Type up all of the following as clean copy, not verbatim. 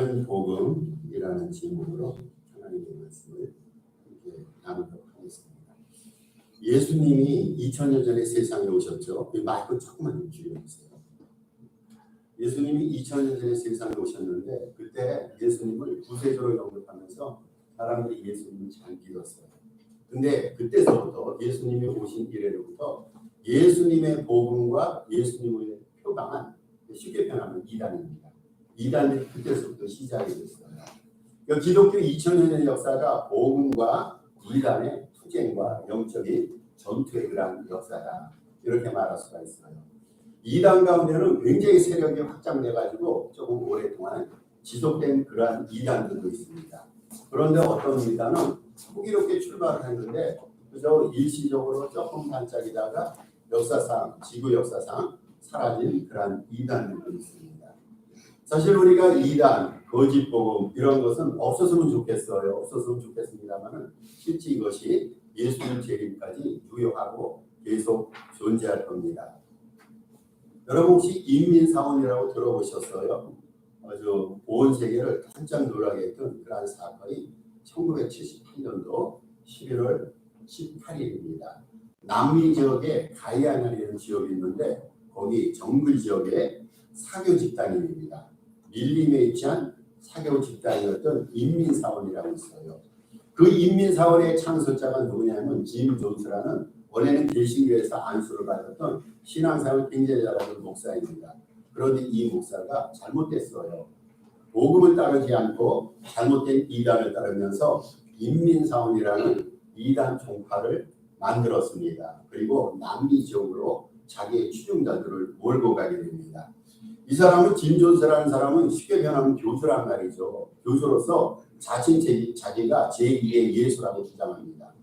바른 복음이라는 제목으로 하나님의 말씀을 이렇게 나누도록 하겠습니다. 예수님이 2000년 전에 세상에 오셨죠. 마이크 조금만 줄여주세요. 예수님이 2000년 전에 세상에 오셨는데 그때 예수님을 구세주로 영접하면서 사람들이 예수님을 잘 믿었어요. 근데 그때서부터 예수님이 오신 이래로부터 예수님의 복음과 예수님의 표방은 쉽게 표현하면 이단입니다. 이단이 그때서부터 시작이 됐어요. 그러니까 기독교 2000년의 역사가 복음과 이단의 투쟁과 영적인 전투의 그런 역사다. 이렇게 말할 수가 있어요. 이단 가운데는 굉장히 세력이 확장돼 가지고 조금 오랫동안 지속된 그러한 이단들도 있습니다. 그런데 어떤 이단은 호기롭게 출발을 했는데 그저 일시적으로 조금 반짝이다가 역사상, 지구 역사상 사라진 그러한 이단들도 있습니다. 사실 우리가 이단, 거짓 복음 이런 것은 없었으면 좋겠어요. 없었으면 좋겠습니다만은 실제 이것이 예수님 재림까지 유효하고 계속 존재할 겁니다. 여러분 혹시 인민사원이라고 들어보셨어요? 아주 온 세계를 깜짝 놀라게 했던 그러한 사건이 1978년도 11월 18일입니다. 남미 지역에 가이아나라는 지역이 있는데 거기 정글 지역에 사교 집단입니다. 밀림에 위치한 사교 집단이었던 인민사원이라고 있어요. 그 인민사원의 창설자가 누구냐면 짐 존스라는 원래는 개신교에서 안수를 받았던 신앙생활 굉장히 잘하는 목사입니다. 그런데 이 목사가 잘못됐어요. 복음을 따르지 않고 잘못된 이단을 따르면서 인민사원이라는 이단 종파를 만들었습니다. 그리고 남미 지역으로 자기의 추종자들을 몰고 가게 됩니다. 이 사람은 짐 존스라는 사람은 쉽게 표현하면 교주란 말이죠. 교주로서 자기가 제2의 예수라고 주장합니다.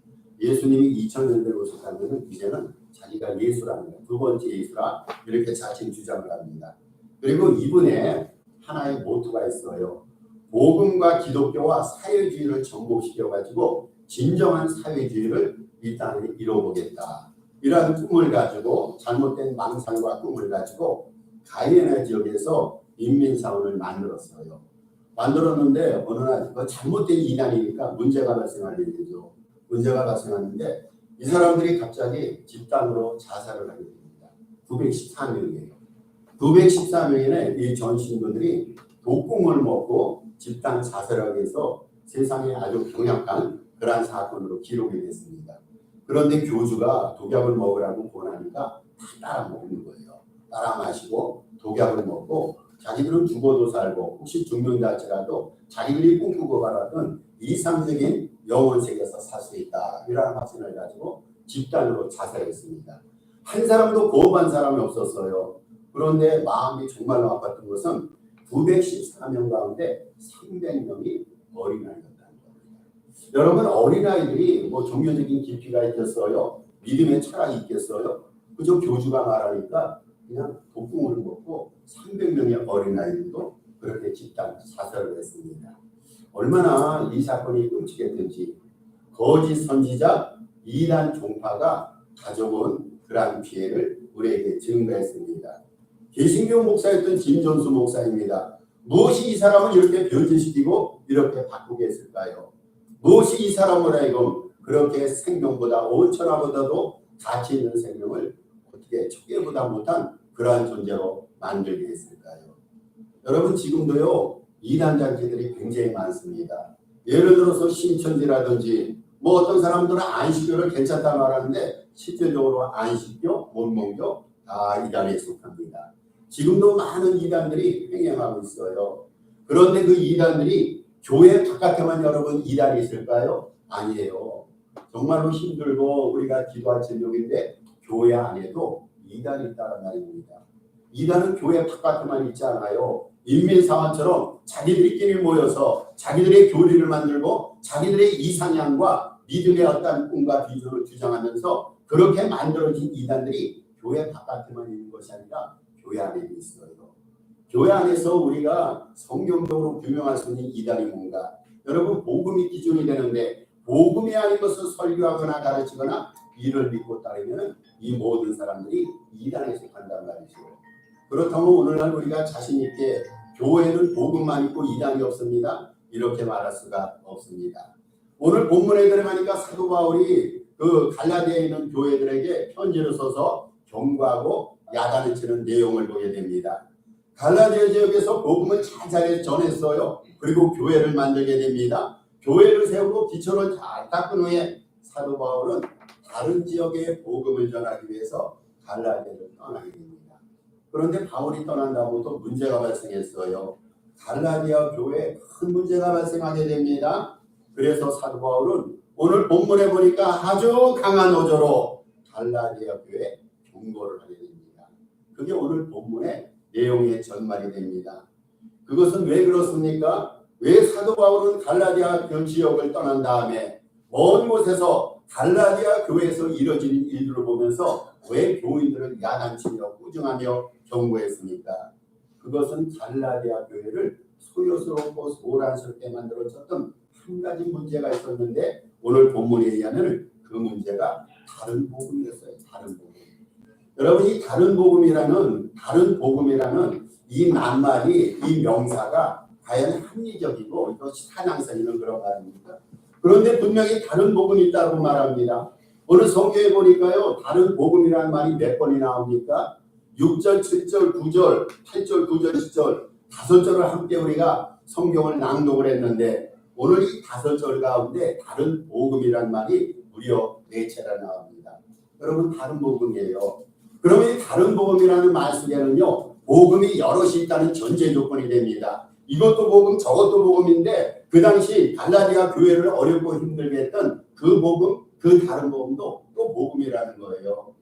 예수님이 2000년대에 오셨다면 이제는 자기가 예수라는 거예요. 두 번째 예수라 이렇게 자칭 주장을 합니다. 그리고 이분의 하나의 모토가 있어요. 복음과 기독교와 사회주의를 접목시켜가지고 진정한 사회주의를 이 땅에 이뤄보겠다. 이러한 꿈을 가지고 잘못된 망상과 꿈을 가지고 가이아나 지역에서 인민사원을 만들었어요. 만들었는데 어느 날 잘못된 이단이니까 문제가 발생하게 되죠. 문제가 발생하는데 이 사람들이 갑자기 집단으로 자살을 하게 됩니다. 914명이에요. 914명의 이 전신도들이 독공을 먹고 집단 자살하기 위해서 세상에 아주 강력한 그러한 사건으로 기록이 됐습니다. 그런데 교주가 독약을 먹으라고 권하니까 다 따라 먹는 거예요. 따라 마시고 독약을 먹고 자기들은 죽어도 살고 혹시 죽는다할지라도 자기들이 꿈꾸고 바랐던 이상적인 영원 세계에서 살 수 있다. 이런 확신을 가지고 집단으로 자살했습니다. 한 사람도 고업한 사람이 없었어요. 그런데 마음이 정말로 아팠던 것은 914명 가운데 300명이 어린아이였다는 겁니다. 여러분 어린아이들이 뭐 종교적인 깊이가 있겠어요? 믿음의 철학이 있겠어요? 그저 교주가 말하니까 그냥 독궁을 먹고 300명의 어린아이들도 그렇게 집단 자살을 했습니다. 얼마나 이 사건이 끔찍했든지 거짓 선지자 이단 종파가 가져온 그러한 피해를 우리에게 증거했습니다. 개신교 목사였던 짐 존스 목사입니다. 무엇이 이 사람을 이렇게 변질시키고 이렇게 바꾸게 했을까요? 무엇이 이 사람을 하여금 그렇게 생명보다 온천하보다도 가치 있는 생명을 어떻게 초계보다 못한 그러한 존재로 만들게 했을까요? 여러분 지금도요 이단 장치들이 굉장히 많습니다. 예를 들어서 신천지라든지 뭐 어떤 사람들은 안식교를 괜찮다 말하는데 실질적으로 안식교, 원목교 다 이단에 속합니다. 지금도 많은 이단들이 횡행하고 있어요. 그런데 그 이단들이 교회 바깥에만 여러분 이단이 있을까요? 아니에요. 정말로 힘들고 우리가 기도할 제목인데 교회 안에도 이단이 있다는 말입니다. 이단은 교회 바깥에만 있지 않아요. 인민사원처럼 자기들끼리 모여서 자기들의 교리를 만들고 자기들의 이상향과 믿음의 어떤 꿈과 비전을 주장하면서 그렇게 만들어진 이단들이 교회 바깥에만 있는 것이 아니라 교회 안에도 있어요. 교회 안에서 우리가 성경적으로 규명할 수 있는 이단이 뭔가? 여러분 복음이 기준이 되는데 복음이 아닌 것을 설교하거나 가르치거나 이를 믿고 따르면 이 모든 사람들이 이단에 속한단 말이죠. 그렇다면 오늘날 우리가 자신 있게 교회는 복음만 있고 이단이 없습니다. 이렇게 말할 수가 없습니다. 오늘 본문에 들어가니까 사도 바울이 그 갈라디아에 있는 교회들에게 편지를 써서 경고하고 야단을 치는 내용을 보게 됩니다. 갈라디아 지역에서 복음을 잘 전했어요. 그리고 교회를 만들게 됩니다. 교회를 세우고 기초를 잘 닦은 후에 사도 바울은 다른 지역에 복음을 전하기 위해서 갈라디아를 떠나게 됩니다. 그런데 바울이 떠난다고 또 문제가 발생했어요. 갈라디아 교회에 큰 문제가 발생하게 됩니다. 그래서 사도 바울은 오늘 본문에 보니까 아주 강한 어조로 갈라디아 교회에 경고를 하게 됩니다. 그게 오늘 본문의 내용의 전말이 됩니다. 그것은 왜 그렇습니까? 왜 사도 바울은 갈라디아 지역을 떠난 다음에 먼 곳에서 갈라디아 교회에서 이뤄지는 일들을 보면서 왜 교인들을 야단치며 꾸중하며 경고했습니까? 그것은 갈라디아 교회를 소요스럽고 소란스럽게 만들어졌던 한 가지 문제가 있었는데 오늘 본문에 의하면 그 문제가 다른 복음이었어요. 다른 복음. 여러분 이 다른 복음이라는 이 낱말이 이 명사가 과연 합리적이고 이것이 사냥성 있는 그런 말입니까? 그런데 분명히 다른 복음이 있다고 말합니다. 오늘 성경에 보니까요 다른 복음이라는 말이 몇 번이 나옵니까? 6절, 7절, 9절, 8절, 9절, 10절 5절을 함께 우리가 성경을 낭독을 했는데 오늘 이 5절 가운데 다른 복음이라는 말이 무려 4차례 나옵니다. 여러분 다른 복음이에요. 그러면 이 다른 복음이라는 말 속에는요 복음이 여럿이 있다는 전제 조건이 됩니다. 이것도 복음 저것도 복음인데 그 당시 갈라디아 교회를 어렵고 힘들게 했던 그 복음 그 다른 복음도 또 복음이라는 거예요.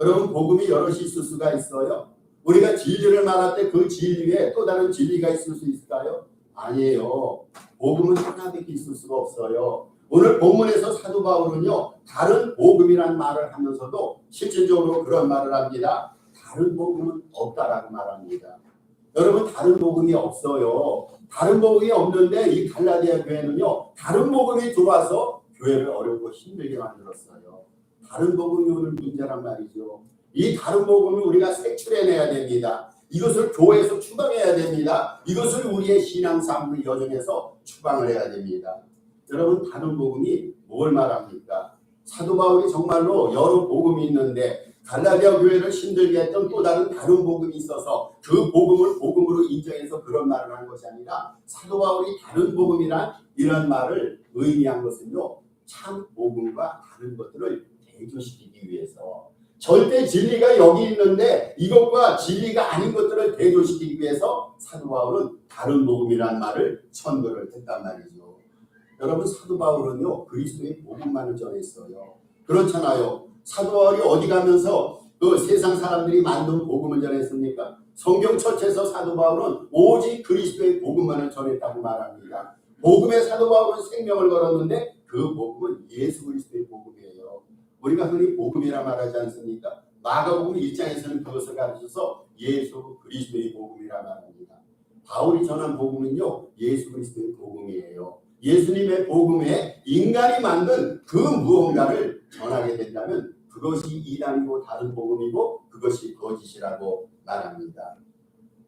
여러분 복음이 여럿이 있을 수가 있어요. 우리가 진리를 말할 때 그 진리에 또 다른 진리가 있을 수 있을까요? 아니에요. 복음은 하나밖에 있을 수가 없어요. 오늘 본문에서 사도 바울은요 다른 복음이라는 말을 하면서도 실질적으로 그런 말을 합니다. 다른 복음은 없다라고 말합니다. 여러분 다른 복음이 없어요. 다른 복음이 없는데 이 갈라디아 교회는요 다른 복음이 들어와서 교회를 어렵고 힘들게 만들었어요. 다른 복음이 오늘 문제란 말이죠. 이 다른 복음을 우리가 색출해내야 됩니다. 이것을 교회에서 추방해야 됩니다. 이것을 우리의 신앙삶의 여정에서 추방을 해야 됩니다. 여러분 다른 복음이 뭘 말합니까? 사도 바울이 정말로 여러 복음이 있는데 갈라디아 교회를 힘들게 했던 또 다른 복음이 있어서 그 복음을 복음으로 인정해서 그런 말을 한 것이 아니라 사도 바울이 다른 복음이란 이런 말을 의미한 것은요 참 복음과 다른 것들을 대조시키기 위해서 절대 진리가 여기 있는데 이것과 진리가 아닌 것들을 대조시키기 위해서 사도 바울은 다른 복음이라는 말을 천거를 했단 말이죠. 여러분 사도 바울은요 그리스도의 복음만을 전했어요. 그렇잖아요. 사도 바울이 어디 가면서 그 세상 사람들이 만든 복음을 전했습니까? 성경 전체에서 사도 바울은 오직 그리스도의 복음만을 전했다고 말합니다. 복음에 사도 바울은 생명을 걸었는데 그 복음은 예수 그리스도의 복음이에요. 우리가 흔히 복음이라 말하지 않습니까? 마가복음 1장에서는 그것을 가르쳐서 예수 그리스도의 복음이라 말합니다. 바울이 전한 복음은요 예수 그리스도의 복음이에요. 예수님의 복음에 인간이 만든 그 무언가를 전하게 된다면 그것이 이단이고 다른 복음이고 그것이 거짓이라고 말합니다.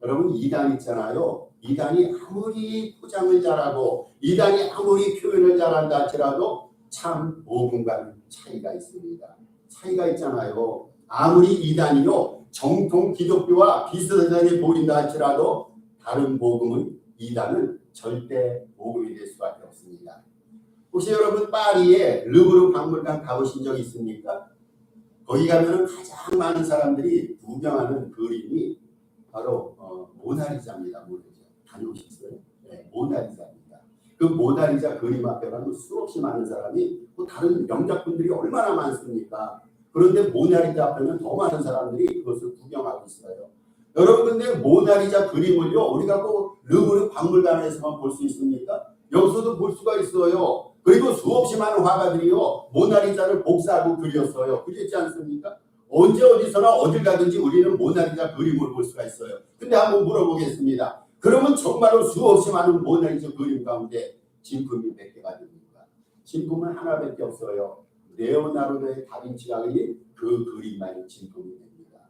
여러분 이단 있잖아요. 이단이 아무리 포장을 잘하고 이단이 아무리 표현을 잘한다 할지라도 참 복음과는 차이가 있습니다. 차이가 있잖아요. 아무리 이단이요 정통 기독교와 비슷하게 보인다 할지라도 다른 복음은 이단은 절대 복음이 될 수밖에 없습니다. 혹시 여러분 파리의 르브르 박물관 가보신 적 있습니까? 거기 가면은 가장 많은 사람들이 구경하는 그림이 바로 모나리자입니다. 모나리자. 다녀오셨어요? 네, 모나리자입니다. 그 모나리자 그림 앞에 가면 수없이 많은 사람이 또 다른 명작품들이 얼마나 많습니까? 그런데 모나리자 앞에는 더 많은 사람들이 그것을 구경하고 있어요. 여러분 근데 모나리자 그림을요 우리가 꼭 르브르 박물관에서만 볼 수 있습니까? 여기서도 볼 수가 있어요. 그리고 수없이 많은 화가들이요 모나리자를 복사하고 그렸어요. 그렇지 않습니까? 언제 어디서나 어딜 가든지 우리는 모나리자 그림을 볼 수가 있어요. 근데 한번 물어보겠습니다. 그러면 정말로 수없이 많은 모나리자 그림 가운데 진품이 몇 개가 됩니까? 진품은 하나밖에 없어요. 레오나르도 다빈치가 그린 그 그림만이 진품이 됩니다.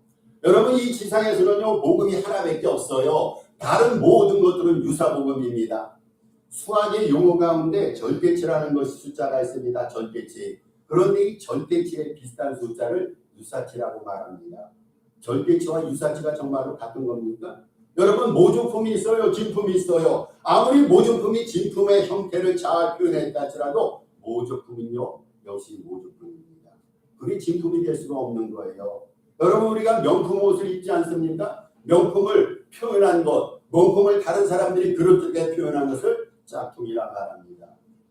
여러분 이 지상에서는요 복음이 하나밖에 없어요. 다른 모든 것들은 유사복음입니다. 수학의 용어 가운데 절대치라는 것이 숫자가 있습니다. 절대치. 그런데 이 절대치에 비슷한 숫자를 유사치라고 말합니다. 절대치와 유사치가 정말로 같은 겁니까? 여러분, 모조품이 있어요, 진품이 있어요. 아무리 모조품이 진품의 형태를 잘 표현했다 할지라도 모조품은요, 역시 모조품입니다. 그게 진품이 될 수가 없는 거예요. 여러분, 우리가 명품 옷을 입지 않습니까? 명품을 표현한 것, 명품을 다른 사람들이 그렇게 표현한 것을 짝퉁이라 말합니다.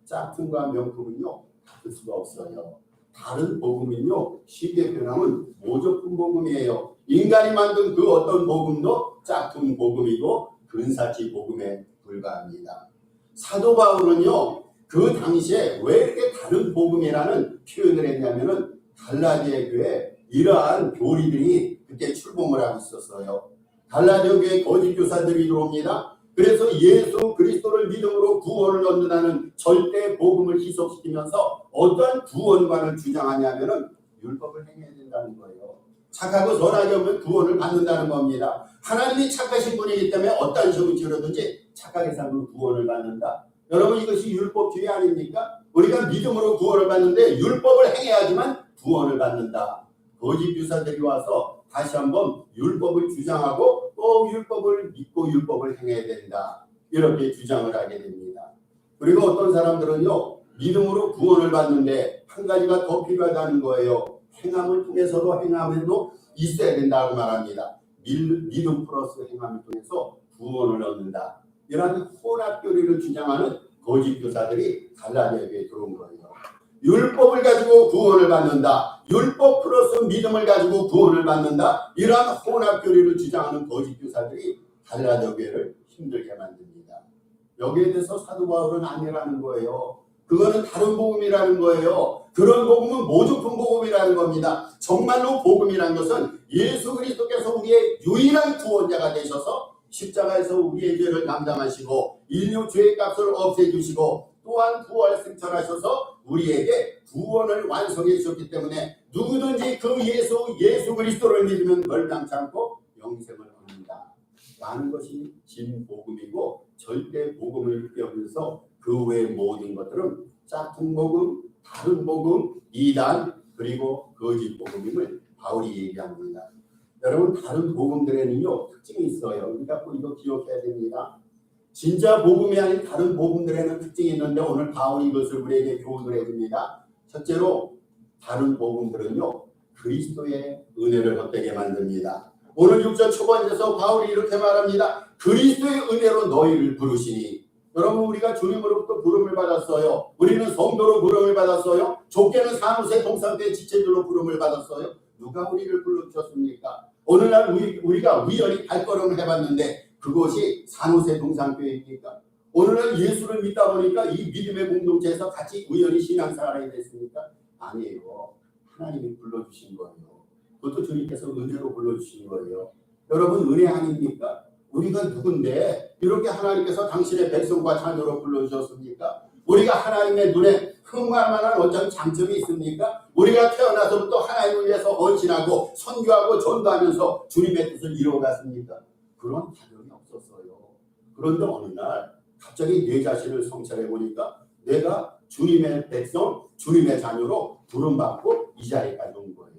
짝퉁과 명품은요, 같을 수가 없어요. 다른 복음은요, 쉽게 표현하면 모조품 복음이에요. 인간이 만든 그 어떤 복음도 짝퉁 복음이고 근사치 복음에 불과합니다. 사도 바울은요, 그 당시에 왜 이렇게 다른 복음이라는 표현을 했냐면은 갈라디아 교회에 이러한 교리들이 그때 출범을 하고 있었어요. 갈라디아 교회 거짓 교사들이 들어옵니다. 그래서 예수 그리스도를 믿음으로 구원을 얻는다는 절대 복음을 희석시키면서 어떠한 구원관을 주장하냐면은 율법을 행해야 된다는 거예요. 착하고 선하게 하면 구원을 받는다는 겁니다. 하나님이 착하신 분이기 때문에 어떠한 시험을 치르든지 착하게 살면 구원을 받는다. 여러분, 이것이 율법주의 아닙니까? 우리가 믿음으로 구원을 받는데 율법을 행해야지만 구원을 받는다. 거짓 교사들이 와서 다시 한번 율법을 주장하고 또 율법을 믿고 율법을 행해야 된다. 이렇게 주장을 하게 됩니다. 그리고 어떤 사람들은요, 믿음으로 구원을 받는데 한 가지가 더 필요하다는 거예요. 행함을 통해서도 행함에도 있어야 된다고 말합니다. 믿음 플러스 행함을 통해서 구원을 얻는다. 이런 혼합교리를 주장하는 거짓 교사들이 갈라디아 교회에 들어온 거예요. 율법을 가지고 구원을 받는다. 율법 플러스 믿음을 가지고 구원을 받는다. 이러한 혼합교리를 주장하는 거짓 교사들이 갈라디아 교회를 힘들게 만듭니다. 여기에 대해서 사도 바울은 아니라는 거예요. 그거는 다른 복음이라는 거예요. 그런 복음은 모조품 복음이라는 겁니다. 정말로 복음이라는 것은 예수 그리스도께서 우리의 유일한 구원자가 되셔서 십자가에서 우리의 죄를 감당하시고 인류 죄의 값을 없애주시고 또한 부활 승천하셔서 우리에게 구원을 완성해 주셨기 때문에 누구든지 그 예수 그리스도를 믿으면 멸망치 않고 영생을 얻는다 라는 것이 진복음이고 절대 복음을 얘기하면서 그 외의 모든 것들은 짝퉁 복음, 다른 복음, 이단 그리고 거짓 복음임을 바울이 얘기합니다. 여러분, 다른 복음들에는요 특징이 있어요. 우리가 꼭 이거 기억해야 됩니다. 진짜 복음이 아닌 다른 복음들에는 특징이 있는데 오늘 바울이 이것을 우리에게 교훈을 해줍니다. 첫째로 다른 복음들은요 그리스도의 은혜를 헛되게 만듭니다. 오늘 6절 초반에서 바울이 이렇게 말합니다. 그리스도의 은혜로 너희를 부르시니. 여러분, 우리가 주님으로부터 부름을 받았어요. 우리는 성도로 부름을 받았어요. 좁게는 산호세 동산교회 지체들로 부름을 받았어요. 누가 우리를 불러주셨습니까? 오늘날 우리가 우연히 발걸음을 해봤는데 그것이 산호세 동산교회입니까? 오늘날 예수를 믿다 보니까 이 믿음의 공동체에서 같이 우연히 신앙생활이 됐습니까? 아니에요. 하나님이 불러주신 거예요. 그것도 주님께서 은혜로 불러주신 거예요. 여러분, 은혜 아닙니까? 우리가 누군데 이렇게 하나님께서 당신의 백성과 자녀로 불러주셨습니까? 우리가 하나님의 눈에 흠할 만한 어떤 장점이 있습니까? 우리가 태어나서부터 하나님을 위해서 헌신하고 선교하고 전도하면서 주님의 뜻을 이루어갔습니까? 그런 자격이 없었어요. 그런데 어느 날 갑자기 내 자신을 성찰해 보니까 내가 주님의 백성, 주님의 자녀로 부름받고 이 자리까지 온 거예요.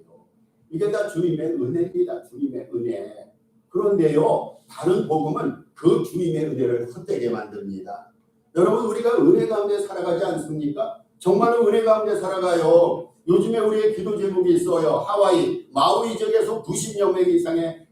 이게 다 주님의 은혜입니다. 주님의 은혜. 그런데요, 다른 복음은 그 주님의 은혜를 헛되게 만듭니다. 여러분, 우리가 은혜 가운데 살아가지 않습니까? 정말로 은혜 가운데 살아가요. 요즘에 우리의 기도 제목이 있어요. 하와이, 마우이 지역에서 90여 명 이상의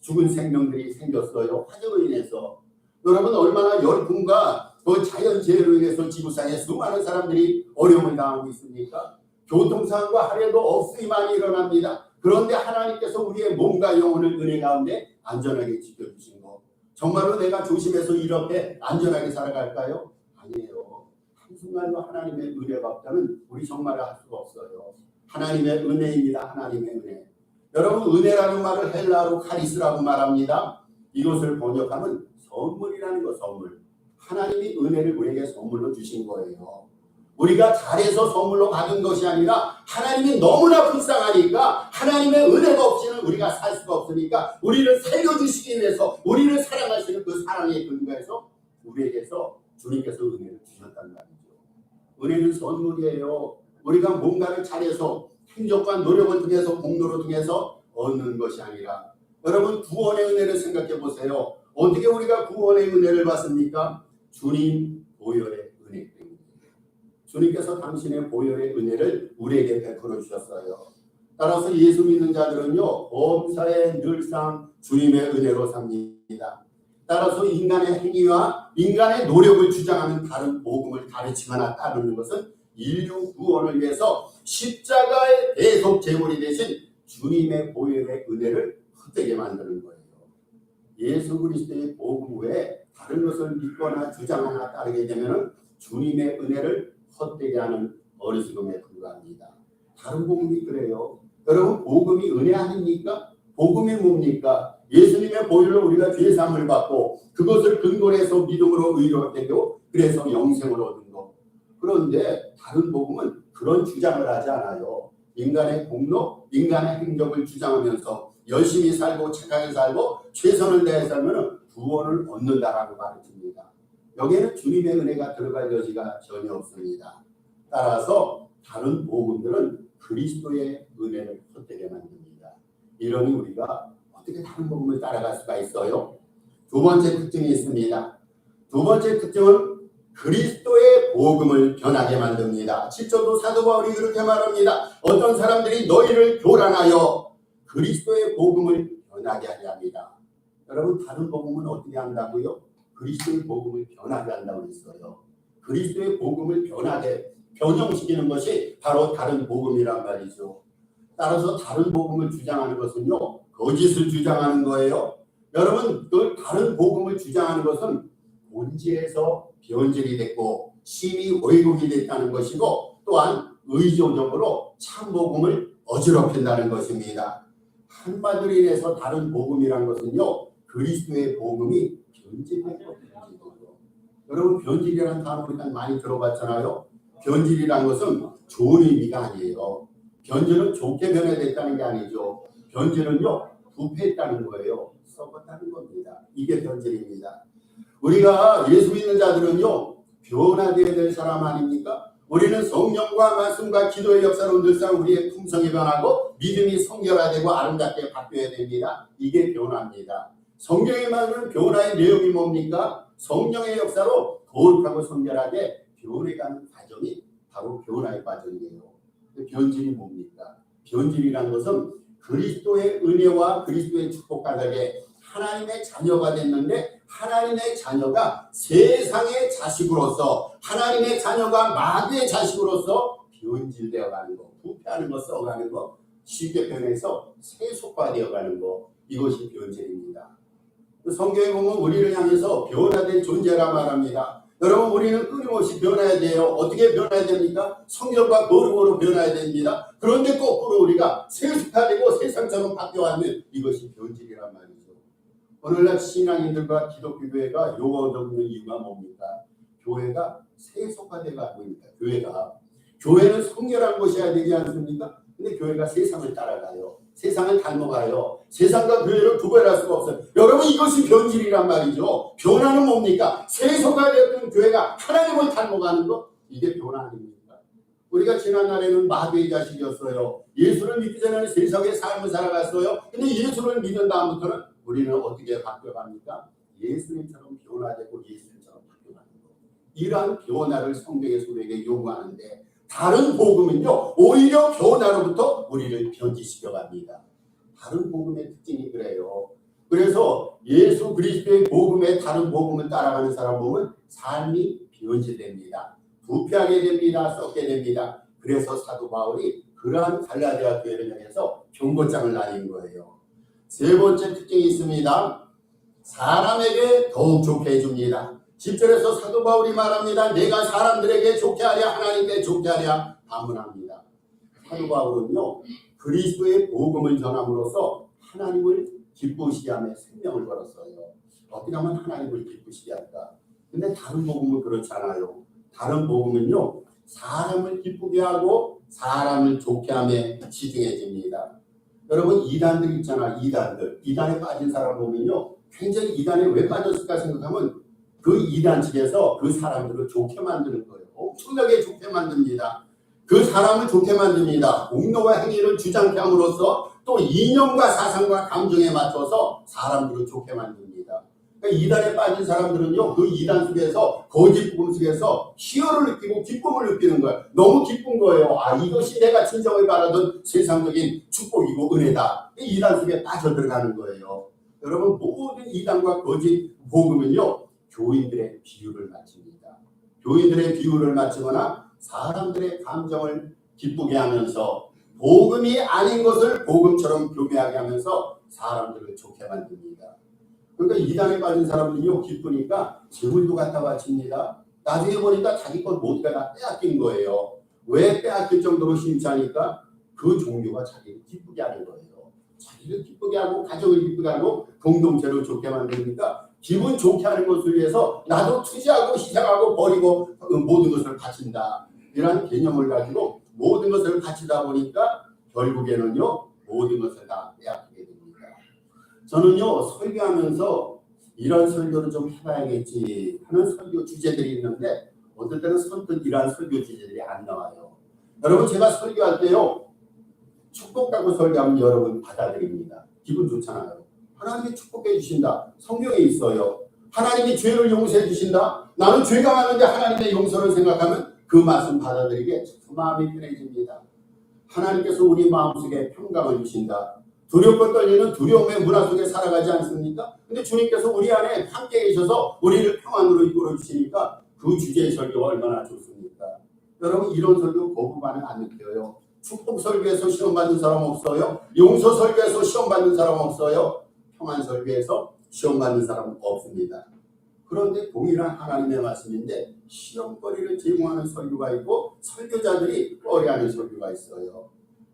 죽은 생명들이 생겼어요. 화재로 인해서. 여러분, 얼마나 열풍과 그 자연재해로 인해서 지구상에 수많은 사람들이 어려움을 당하고 있습니까? 교통사고가 하루에도 없이 많이 일어납니다. 그런데 하나님께서 우리의 몸과 영혼을 은혜 가운데 안전하게 지켜주신 거. 정말로 내가 조심해서 이렇게 안전하게 살아갈까요? 아니에요. 한순간도 하나님의 은혜가 없다면 우리 정말 할 수가 없어요. 하나님의 은혜입니다. 하나님의 은혜. 여러분, 은혜라는 말을 헬라어로 카리스라고 말합니다. 이것을 번역하면 선물이라는 거, 선물. 하나님이 은혜를 우리에게 선물로 주신 거예요. 우리가 잘해서 선물로 받은 것이 아니라 하나님이 너무나 불쌍하니까 하나님의 은혜가 없이는 우리가 살 수가 없으니까 우리를 살려주시기 위해서 우리를 사랑하시는 그 사랑의 근거에서 우리에게서 주님께서 은혜를 주셨단 말이죠. 은혜는 선물이에요. 우리가 뭔가를 잘해서 행적과 노력을 통해서 공로를 통해서 얻는 것이 아니라 여러분 구원의 은혜를 생각해 보세요. 어떻게 우리가 구원의 은혜를 받습니까? 주님 보혈의 은혜 때문에. 주님께서 당신의 보혈의 은혜를 우리에게 베풀어 주셨어요. 따라서 예수 믿는 자들은요 범사에 늘상 주님의 은혜로 삽니다. 따라서 인간의 행위와 인간의 노력을 주장하는 다른 복음을 가르치거나 따르는 것은 인류 구원을 위해서 십자가의 대속 제물이 되신 주님의 보혈의 은혜를 헛되게 만드는 거예요. 예수 그리스도의 복음 외에 다른 것을 믿거나 주장하나 따르게 되면 주님의 은혜를 헛되게 하는 어리석음에 불과합니다. 다른 복음이 그래요. 여러분 복음이 은혜 아닙니까? 복음이 뭡니까? 예수님의 보혈로 우리가 죄사함을 받고 그것을 근거로 해서 믿음으로 의로가 되고 그래서 영생을 얻은 것. 그런데 다른 복음은 그런 주장을 하지 않아요. 인간의 공로, 인간의 행적을 주장하면서 열심히 살고 착하게 살고 최선을 다해 살면 구원을 얻는다라고 가르칩니다. 여기에는 주님의 은혜가 들어갈 여지가 전혀 없습니다. 따라서 다른 복음들은 그리스도의 은혜를 헛되게 만듭니다. 이러니 우리가 어떻게 다른 복음을 따라갈 수가 있어요? 두 번째 특징이 있습니다. 두 번째 특징은 그리스도의 복음을 변하게 만듭니다. 7절도 사도 바울이 그렇게 말합니다. 어떤 사람들이 너희를 교란하여 그리스도의 복음을 변하게 하려 합니다. 여러분 다른 복음은 어떻게 한다고요? 그리스도의 복음을 변하게 한다고 했어요. 그리스도의 복음을 변하게 변형시키는 것이 바로 다른 복음이란 말이죠. 따라서 다른 복음을 주장하는 것은요 거짓을 주장하는 거예요. 여러분 그 다른 복음을 주장하는 것은 본질에서 변질이 됐고 심히 왜곡이 됐다는 것이고 또한 의존적으로 참 복음을 어지럽힌다는 것입니다. 한마디로 인해서 다른 복음이란 것은요 그리스도의 복음이 변질된 것입니다. 여러분 변질이라는 단어 우리가 많이 들어봤잖아요. 변질이란 것은 좋은 의미가 아니에요. 변질은 좋게 변해됐다는 게 아니죠. 변질은요 부패했다는 거예요. 썩었다는 겁니다. 이게 변질입니다. 우리가 예수 믿는 자들은요 변화되어야 될 사람 아닙니까? 우리는 성령과 말씀과 기도의 역사로 늘상 우리의 품성이 변하고 믿음이 성결화되고 아름답게 바뀌어야 됩니다. 이게 변화입니다. 성경의 말은 변화의 내용이 뭡니까? 성령의 역사로 거룩하고 성결하게 변해가는 과정이 바로 변화의 과정이에요. 변질이 뭡니까? 변질이라는 것은 그리스도의 은혜와 그리스도의 축복 가득에 하나님의 자녀가 됐는데 하나님의 자녀가 세상의 자식으로서 하나님의 자녀가 마귀의 자식으로서 변질되어 가는 것, 부패하는 것, 썩어가는 것, 쉽게 표현해서 세속화되어 가는 것, 이것이 변질입니다. 성경에 보면 우리를 향해서 변화된 존재라 말합니다. 여러분 우리는 끊임없이 변해야 돼요. 어떻게 변해야 됩니까? 성경과 거룩으로 변해야 됩니다. 그런데 거꾸로 우리가 세속화되고 세상처럼 바뀌어가면 이것이 변질이란 말이죠. 오늘날 신앙인들과 기독교 교회가 용어를 얻는 이유가 뭡니까? 교회가 세속화되고 있습니다. 교회는 성결한 것이어야 되지 않습니까? 근데 교회가 세상을 따라가요. 세상을 닮아가요. 세상과 교회를 구별할 수가 없어요. 여러분 이것이 변질이란 말이죠. 변화는 뭡니까? 세속화되었던 교회가 하나님을 닮아가는 것, 이게 변화 아닙니까? 우리가 지난날에는 마귀의 자식이었어요. 예수를 믿기 전에는 세상의 삶을 살아갔어요. 근데 예수를 믿은 다음부터는 우리는 어떻게 바뀌어갑니까? 예수님처럼 변화되고 예수님처럼 바뀌어가는 것. 이러한 변화를 성경에서 우리에게 요구하는데 다른 복음은요 오히려 변화로부터 우리를 변질시켜갑니다. 다른 복음의 특징이 그래요. 그래서 예수 그리스도의 복음에 다른 복음을 따라가는 사람 보면 삶이 변질됩니다. 부패하게 됩니다. 썩게 됩니다. 그래서 사도 바울이 그러한 갈라디아 교회를 향해서 경고장을 날린 거예요. 세 번째 특징이 있습니다. 사람에게 더욱 좋게 해줍니다. 10절에서 사도 바울이 말합니다. 내가 사람들에게 좋게 하랴 하나님께 좋게 하랴 반문합니다. 사도 바울은요 그리스도의 복음을 전함으로써 하나님을 기쁘시게 하며 생명을 걸었어요. 어떻게 하면 하나님을 기쁘시게 할까? 근데 다른 복음은 그렇지 않아요. 다른 복음은요 사람을 기쁘게 하고 사람을 좋게 함에 치중해집니다. 여러분 이단들 있잖아. 이단에 빠진 사람 보면요. 굉장히 이단에 왜 빠졌을까 생각하면 그 이단 측에서 그 사람들을 좋게 만드는 거예요. 엄청나게 좋게 만듭니다. 그 사람을 좋게 만듭니다. 공로와 행위를 주장케 함으로써 또 이념과 사상과 감정에 맞춰서 사람들을 좋게 만듭니다. 그러니까 이단에 빠진 사람들은요, 그 이단 속에서 거짓 복음 속에서 희열을 느끼고 기쁨을 느끼는 거예요. 너무 기쁜 거예요. 아, 이것이 내가 진정을 바라던 세상적인 축복이고 은혜다. 이단 속에 빠져들어가는 거예요. 여러분 모든 이단과 거짓 복음은요, 교인들의 비유를 맞춥니다. 교인들의 비유를 맞추거나 사람들의 감정을 기쁘게 하면서 복음이 아닌 것을 복음처럼 교배하게 하면서 사람들을 좋게 만듭니다. 그러니까 이단에 빠진 사람들이요 기쁘니까 재물도 갖다 바칩니다. 나중에 보니까 자기 것 모두가 다 빼앗긴 거예요. 왜 빼앗길 정도로 심취하니까 그 종교가 자기를 기쁘게 하는 거예요. 자기를 기쁘게 하고 가족을 기쁘게 하고 공동체를 좋게 만드니까 기분 좋게 하는 것을 위해서 나도 투자하고 희생하고 버리고 모든 것을 바친다. 이런 개념을 가지고 모든 것을 바치다 보니까 결국에는요 모든 것을 다 빼앗기게 됩니다. 저는요 설교하면서 이런 설교를 좀 해봐야겠지 하는 설교 주제들이 있는데 어떨 때는 선뜻 이러한 설교 주제들이 안 나와요. 여러분 제가 설교할 때요 축복하고 설교하면 여러분 받아들입니다. 기분 좋잖아요. 하나님이 축복해 주신다. 성경에 있어요. 하나님이 죄를 용서해 주신다. 나는 죄가 많은데 하나님의 용서를 생각하면 그 말씀 받아들이게 그 마음이 편해집니다. 하나님께서 우리 마음속에 평강을 주신다. 두렵고 떨리는 두려움의 문화 속에 살아가지 않습니까? 근데 주님께서 우리 안에 함께 계셔서 우리를 평안으로 이끌어 주시니까 그 주제의 설교가 얼마나 좋습니까? 여러분 이런 설교 거부반응 안 느껴요. 축복 설교에서 시험 받는 사람 없어요. 용서 설교에서 시험 받는 사람 없어요. 평안 설교에서 시험 받는 사람은 없습니다. 그런데 동일한 하나님의 말씀인데 시험거리를 제공하는 설교가 있고 설교자들이 꺼려하는 설교가 있어요.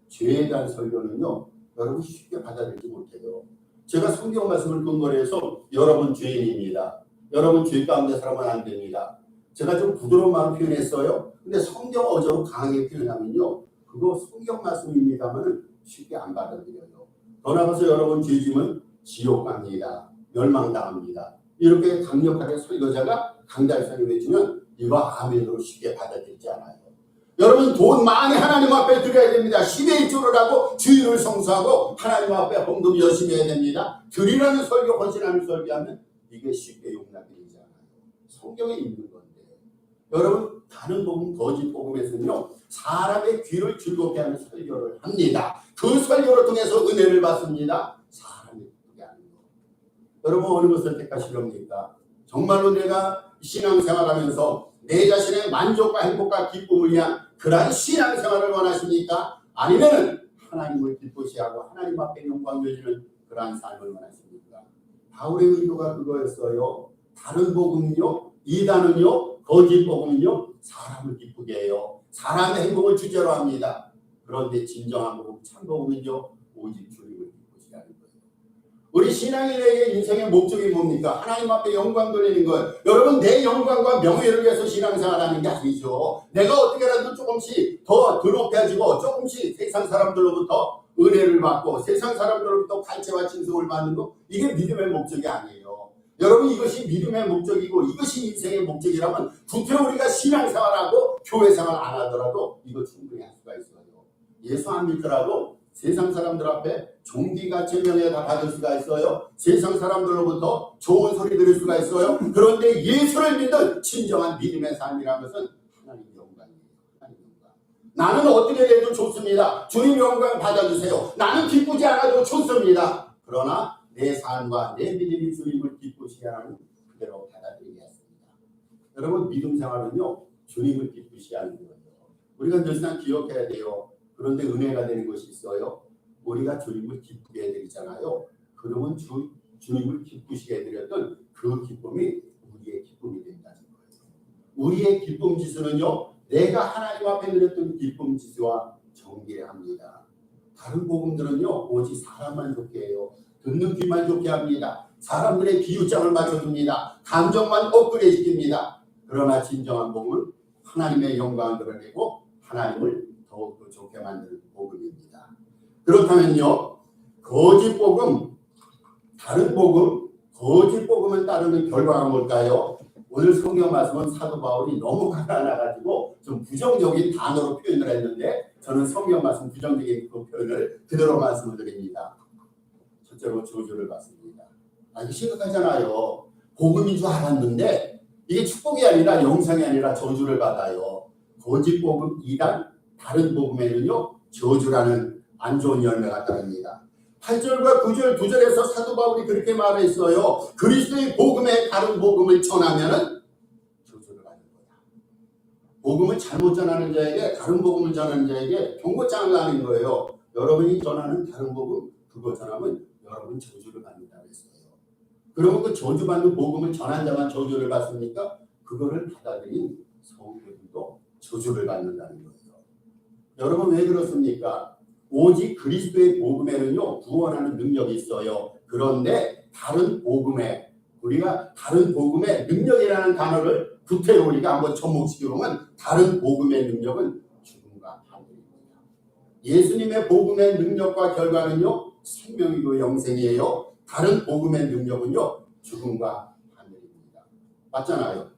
죄에 대한 설교는요. 여러분 쉽게 받아들이지 못해요. 제가 성경 말씀을 근거로 해서 여러분 죄인입니다. 여러분 죄 가운데 살아면 안 됩니다. 제가 좀 부드러운 말을 표현했어요. 근데 성경 어조로 강하게 표현하면요. 그거 성경 말씀입니다만 쉽게 안 받아들여요. 더 나아가서 여러분 죄짐은 지옥 갑니다. 멸망당합니다. 이렇게 강력하게 설교자가 강달성을 외치면 이거 아멘으로 쉽게 받아들이지 않아요. 여러분 돈 많이 하나님 앞에 드려야 됩니다. 10의 1조를 하고 주일을 성수하고 하나님 앞에 헌금 열심히 해야 됩니다. 드리라는 설교 헌신하는 설교하면 이게 쉽게 용납이 되지 않아요. 성경에 있는 건데 여러분 다른 복음 거짓 복음에서는요 사람의 귀를 즐겁게 하는 설교를 합니다. 그 설교를 통해서 은혜를 받습니다. 사람이 기쁘게 하는 거. 여러분 어느 것을 택하시렵니까? 정말로 내가 신앙생활하면서 내 자신의 만족과 행복과 기쁨을 위한 그러한 신앙생활을 원하십니까? 아니면 하나님을 기쁘시 하고 하나님 앞에 영광 돌리는 그러한 삶을 원하십니까? 바울의 의도가 그거였어요. 다른 복음은요, 이단은요, 거짓 복음은요, 사람을 기쁘게 해요. 사람의 행복을 주제로 합니다. 그런데 진정한 복음, 참 복음은요, 오직 주님을 기쁘시게 하는 거예요. 우리 신앙인에게 인생의 목적이 뭡니까? 하나님 앞에 영광 돌리는 거예요. 여러분 내 영광과 명예를 위해서 신앙생활하는 게 아니죠. 내가 어떻게라도 조금씩 더 높여지고 조금씩 세상 사람들로부터 은혜를 받고 세상 사람들로부터 갈채와 칭송을 받는 거 이게 믿음의 목적이 아니에요. 여러분 이것이 믿음의 목적이고 이것이 인생의 목적이라면 구태 우리가 신앙생활하고 교회생활 안 하더라도 이거 충분히 할 수가 있어요. 예수 안 믿더라도 세상 사람들 앞에 존귀가 제명에 다 받을 수가 있어요. 세상 사람들로부터 좋은 소리 들을 수가 있어요. 그런데 예수를 믿는 진정한 믿음의 삶이라는 것은 하나님의 영광이에요. 하나님의 영광. 나는 어떻게 돼도 좋습니다. 주님 영광 받아주세요. 나는 기쁘지 않아도 좋습니다. 그러나 내 삶과 내 믿음이 주님을 기쁘시게 하는 그대로 받아들이겠습니다. 여러분 믿음 생활은요. 주님을 기쁘시게 하는 거예요. 우리가 늘상 기억해야 돼요. 그런데 은혜가 되는 것이 있어요. 우리가 주님을 기쁘게 해드리잖아요. 그러면 주님을 기쁘시게 해드렸던 그 기쁨이 우리의 기쁨이 된다는 거예요. 우리의 기쁨 지수는요. 내가 하나님 앞에 드렸던 기쁨 지수와 정비합니다. 다른 복음들은요. 오직 사람만 좋게 해요. 듣는 귀만 좋게 합니다. 사람들의 기웃장을 맞춰줍니다. 감정만 업그레이드 시킵니다. 그러나 진정한 복음은 하나님의 영광을 드러내고 하나님을 더욱더 좋게 만드는 복음입니다. 그렇다면요, 거짓 복음, 다른 복음, 거짓 복음을 따르는 결과가 뭘까요? 오늘 성경 말씀은 사도 바울이 너무 화가 나가지고 좀 부정적인 단어로 표현을 했는데, 저는 성경 말씀 부정적인 그 표현을 그대로 말씀을 드립니다. 첫째로 저주를 받습니다. 이거 심각하잖아요. 복음인 줄 알았는데 이게 축복이 아니라 영상이 아니라 저주를 받아요. 거짓 복음 2단, 다른 복음에는요 저주라는 안 좋은 열매가 따릅니다. 8절과 9절, 9절에서 사도 바울이 그렇게 말했어요. 그리스도의 복음에 다른 복음을 전하면은 저주를 받는 거다. 복음을 잘못 전하는 자에게, 다른 복음을 전하는 자에게 경고장을 하는 거예요. 여러분이 전하는 다른 복음, 그거 전하면 여러분 저주를 받는다고 했어요. 그러면 그 저주받는 복음을 전한 자만 저주를 받습니까? 그거를 받아들인 성도들도 저주를 받는다는 거예요. 여러분 왜 그렇습니까? 오직 그리스도의 복음에는요 구원하는 능력이 있어요. 그런데 다른 복음에, 우리가 다른 복음의 능력이라는 단어를 구태로 우리가 한번 접목시켜보면, 다른 복음의 능력은 죽음과 하늘입니다. 예수님의 복음의 능력과 결과는요 생명이고 영생이에요. 다른 복음의 능력은요 죽음과 하늘입니다. 맞잖아요.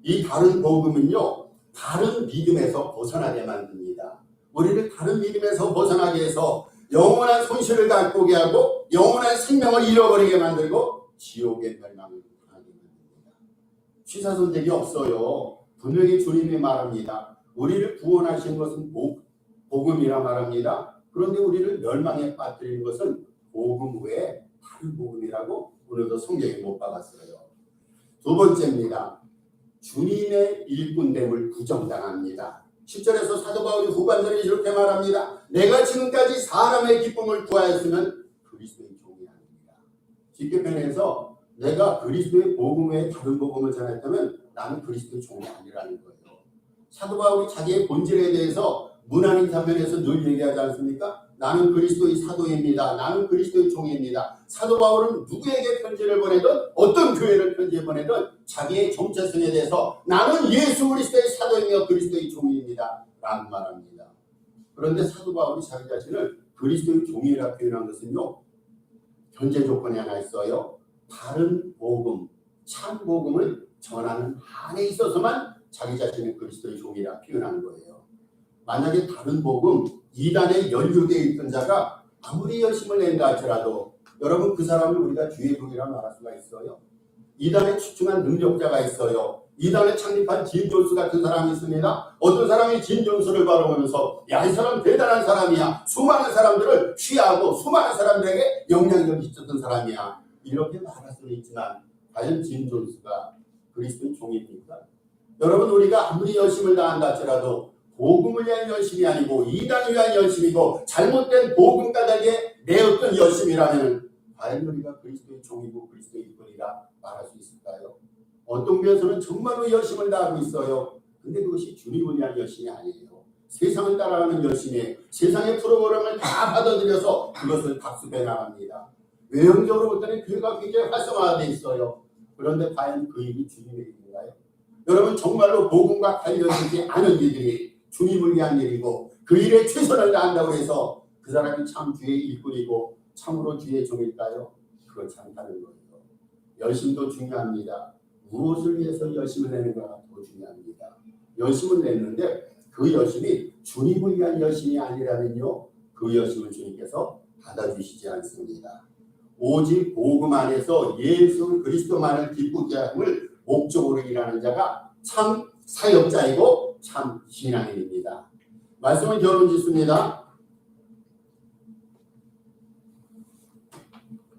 이 다른 복음은요 다른 믿음에서 벗어나게 만듭니다. 우리를 다른 믿음에서 벗어나게 해서 영원한 손실을 갖고 오게 하고 영원한 생명을 잃어버리게 만들고 지옥의 멸망을 당하게 만듭니다. 취사선택이 없어요. 분명히 주님이 말합니다. 우리를 구원하신 것은 복음이라 말합니다. 그런데 우리를 멸망에 빠뜨리는 것은 복음 외에 다른 복음이라고 오늘도 성경에 못 박았어요. 두 번째입니다. 주님의 일꾼됨을 부정당합니다. 10절에서 사도 바울이 후반절에 이렇게 말합니다. 내가 지금까지 사람의 기쁨을 구하였으면 그리스도의 종이 아닙니다. 쉽게 표현해서 내가 그리스도의 복음 외에 다른 복음을 전했다면 나는 그리스도의 종이 아니라는 거예요. 사도 바울이 자기의 본질에 대해서 문안인 사면에서 늘 얘기하지 않습니까? 나는 그리스도의 사도입니다. 나는 그리스도의 종입니다. 사도 바울은 누구에게 편지를 보내든 어떤 교회를 편지를 보내든 자기의 정체성에 대해서 나는 예수 그리스도의 사도이며 그리스도의 종입니다 라는 말합니다. 그런데 사도 바울이 자기 자신을 그리스도의 종이라 표현한 것은요 현재 조건이 하나 있어요. 다른 복음, 참 복음을 전하는 한에 있어서만 자기 자신을 그리스도의 종이라 표현한 거예요. 만약에 다른 복음, 이단에 연루되어 있던 자가 아무리 열심을 낸다 할지라도 여러분 그 사람을 우리가 주의 종이라 말할 수가 있어요. 이단에 추측한 능력자가 있어요. 이단을 창립한 진 존스 같은 사람이 있습니다. 어떤 사람이 진 존스를 바라보면서 야, 이 사람 대단한 사람이야. 수많은 사람들을 취하고 수많은 사람들에게 영향력을 미쳤던 사람이야. 이렇게 말할 수는 있지만 과연 진 존스가 그리스도의 종입니까? 여러분 우리가 아무리 열심을 다한다 할지라도 복음을 위한 열심이 아니고 이단을 위한 열심이고 잘못된 복음 까닭에 내 어떤 열심이라면 과연 우리가 그리스도의 종이고 그리스도의 일꾼이라 말할 수 있을까요? 어떤 교회에서는 정말로 열심을 다하고 있어요. 근데 그것이 주님을 위한 열심이 아니에요. 세상을 따라가는 열심이에요. 세상의 프로그램을 다 받아들여서 그것을 답습해 나갑니다. 외형적으로 볼 때는 교회가 굉장히 활성화되어 있어요. 그런데 과연 그 일이 주님의 일인가요? 여러분 정말로 복음과 관련되지 않은 일들이 주님을 위한 일이고 그 일에 최선을 다한다고 해서 그 사람이 참 주의 일꾼이고 참으로 주의 종일까요? 그렇지 않다는 거예요. 열심도 중요합니다. 무엇을 위해서 열심을 내는가가 더 중요합니다. 열심을 냈는데 그 열심이 주님을 위한 열심이 아니라면요 그 열심을 주님께서 받아주시지 않습니다. 오직 복음 안에서 예수 그리스도만을 기쁘게 함을 목적으로 일하는 자가 참 사역자이고 참 신앙인입니다. 말씀은 결론 짓습니다.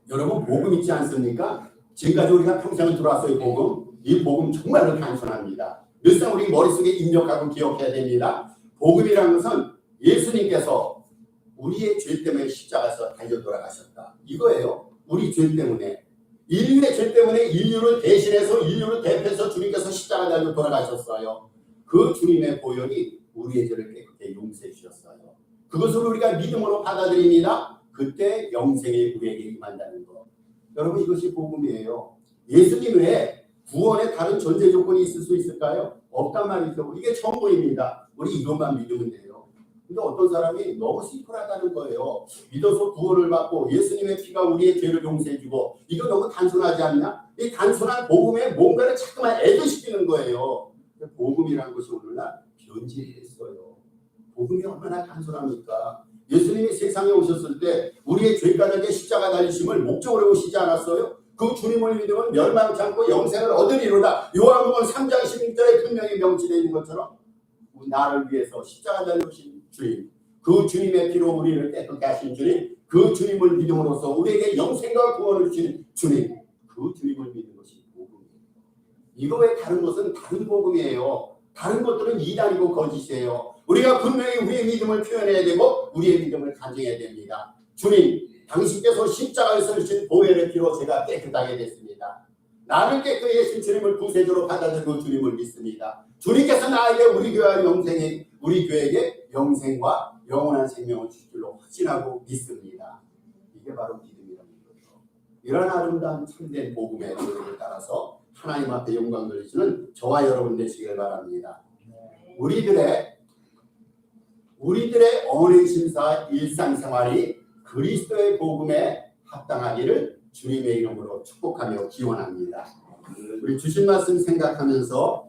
여러분 복음 있지 않습니까? 지금까지 우리가 평생을 들어왔어요. 복음. 이 복음 정말로 단순합니다. 늘상 우리 머릿속에 입력하고 기억해야 됩니다. 복음이라는 것은 예수님께서 우리의 죄 때문에 십자가에서 달려 돌아가셨다. 이거예요. 우리 죄 때문에. 인류의 죄 때문에 인류를 대신해서 인류를 대표해서 주님께서 십자가 달려 돌아가셨어요. 그 주님의 보혈이 우리의 죄를 깨끗하게 용서해 주셨어요. 그것을 우리가 믿음으로 받아들입니다. 그때 영생이 우리에게 임한다는 것. 여러분 이것이 복음이에요. 예수님 외에 구원에 다른 전제 조건이 있을 수 있을까요? 없단 말이죠. 이게 전부입니다. 우리 이것만 믿으면 돼요. 근데 어떤 사람이 너무 심플하다는 거예요. 믿어서 구원을 받고 예수님의 피가 우리의 죄를 용서해주고 이거 너무 단순하지 않냐? 이 단순한 복음에 뭔가를 자꾸만 애도시키는 거예요. 복음이라는 것이 오늘날 변질했어요. 복음이 얼마나 단순합니까? 예수님이 세상에 오셨을 때 우리의 죄가닥에 십자가 달리심을 목적으로 오시지 않았어요? 그 주님을 믿으면 멸망치 않고 영생을 얻으리로다. 요한복음 3장 16절에 분명히 명시되어 있는 것처럼 나를 위해서 십자가 달리신 주님, 그 주님의 피로 우리를 깨끗게 하신 주님, 그 주님을 믿음으로써 우리에게 영생과 구원을 주신 주님, 그 주님을 믿는 것이 복음이에요. 이거 외에 다른 것은 다른 복음이에요. 다른 것들은 이단이고 거짓이에요. 우리가 분명히 우리의 믿음을 표현해야 되고 우리의 믿음을 간증해야 됩니다. 주님, 당신께서 십자가에서 주신 보혈의 피로 제가 깨끗하게 됐습니다. 나를 깨끗게 하신 주님을 구세주로 받아들이고 주님을 믿습니다. 주님께서 나에게 우리 교회에게 영생과 영원한 생명을 주실 줄로 확신하고 믿습니다. 이게 바로 믿음이라는 거죠. 이런 아름다운 참된 복음의 노력을 따라서 하나님 앞에 영광 돌리시는 저와 여러분 되시길 바랍니다. 우리들의 언행심사 일상생활이 그리스도의 복음에 합당하기를 주님의 이름으로 축복하며 기원합니다. 우리 주신 말씀 생각하면서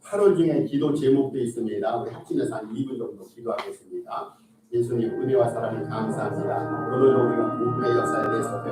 8월 중에 기도 제목도 있습니다. 우리 합심해서 한 2분 정도 기도하겠습니다. 예수님 은혜와 사랑을 감사합니다. 오늘도 우리가 복음의 역사에 대해서 배워